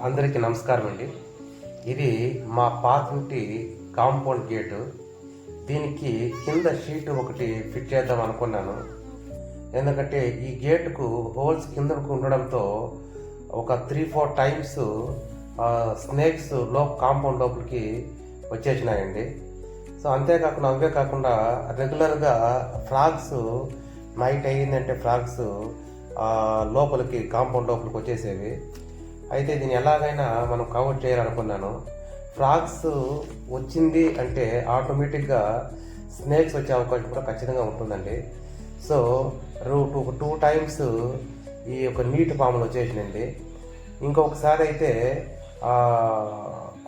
అందరికీ నమస్కారం అండి. ఇది మా పాతింటి కాంపౌండ్ గేటు. దీనికి కింద షీట్ ఒకటి ఫిట్ చేద్దాం అనుకున్నాను. ఎందుకంటే ఈ గేటుకు హోల్స్ కిందకు ఉండడంతో ఒక 3-4 టైమ్స్ స్నేక్స్ కాంపౌండ్ లోపలికి వచ్చేసినాయండి. సో అంతేకాకుండా అవే కాకుండా రెగ్యులర్గా ఫ్రాగ్స్ నైట్ అయ్యిందంటే ఫ్రాగ్స్ లోపలికి కాంపౌండ్ లోపలికి వచ్చేసేవి. అయితే దీన్ని ఎలాగైనా మనం కవర్ చేయాలనుకున్నాను. ఫ్రాగ్స్ వచ్చింది అంటే ఆటోమేటిక్గా స్నేక్స్ వచ్చే అవకాశం కూడా ఖచ్చితంగా ఉంటుందండి. సో టూ టైమ్స్ ఈ యొక్క నీటి పాములు వచ్చేసినండి. ఇంకొకసారి అయితే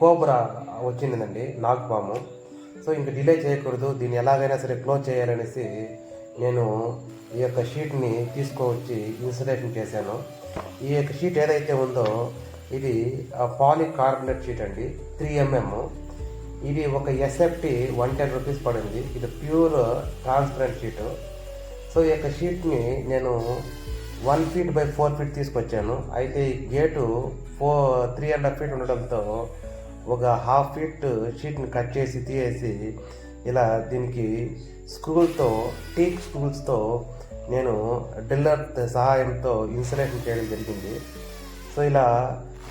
కోబ్రా వచ్చిందండి, నాగుపాము. సో ఇంక డిలే చేయకూడదు, దీన్ని ఎలాగైనా సరే క్లోజ్ చేయాలనేసి నేను ఈ యొక్క షీట్ని తీసుకువచ్చి ఇన్సులేషన్ చేశాను. ఈ యొక్క షీట్ ఏదైతే ఉందో ఇది పాలికార్బోనేట్ షీట్ అండి, 3mm. ఇది ఒక ఎస్ఎఫ్టీ 110 రూపీస్ పడింది. ఇది ప్యూర్ ట్రాన్స్పరెంట్ షీటు. సో ఈ యొక్క షీట్ని నేను 1 feet by 4 feet తీసుకొచ్చాను. అయితే ఈ గేటు 3.5 feet ఉండడంతో ఒక 1/2 feet షీట్ని కట్ చేసి తీసేసి ఇలా దీనికి టీక్ స్క్రూస్తో నేను డ్రిల్లర్ సహాయంతో ఇన్సులేషన్ చేయడం జరిగింది. సో ఇలా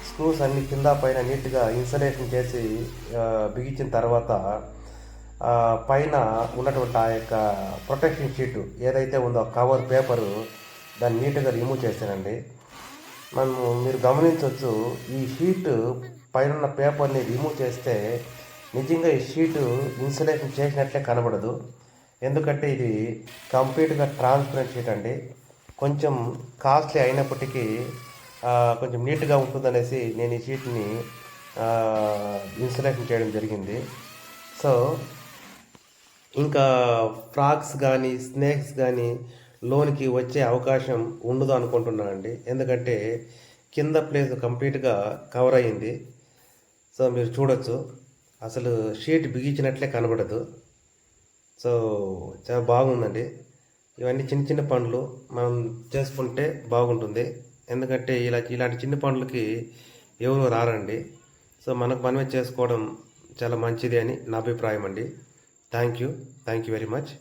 స్క్రూస్ అన్ని కింద పైన నీట్గా ఇన్సులేషన్ చేసి బిగించిన తర్వాత పైన ఉన్నటువంటి ఆ యొక్క ప్రొటెక్షన్ షీటు ఏదైతే ఉందో కవర్ పేపరు దాన్ని నీట్గా రిమూవ్ చేశానండి. మీరు గమనించవచ్చు, ఈ షీటు పైన ఉన్న పేపర్ని రిమూవ్ చేస్తే నిజంగా ఈ షీటు ఇన్సులేషన్ చేసినట్లే కనబడదు. ఎందుకంటే ఇది కంప్లీట్గా ట్రాన్స్పరెంట్ షీట్ అండి. కొంచెం కాస్ట్లీ అయినప్పటికీ కొంచెం నీట్గా ఉంటుందనేసి నేను ఈ షీట్ని ఇన్సులేషన్ చేయడం జరిగింది. సో ఇంకా ఫ్రాగ్స్ కానీ స్నేక్స్ కానీ లోనికి వచ్చే అవకాశం ఉండదు అనుకుంటున్నానండి. ఎందుకంటే కింద ప్లేస్ కంప్లీట్గా కవర్ అయ్యింది. సో మీరు చూడొచ్చు, అసలు షీట్ బిగించినట్లే కనబడదు. సో చాలా బాగుందండి. ఇవన్నీ చిన్న చిన్న పనులు మనం చేసుకుంటే బాగుంటుంది. ఎందుకంటే ఇలాంటి చిన్న పనులకి ఎవరు రారండి. సో మనమే చేసుకోవడం చాలా మంచిది అని నా అభిప్రాయం అండి. Thank you very much.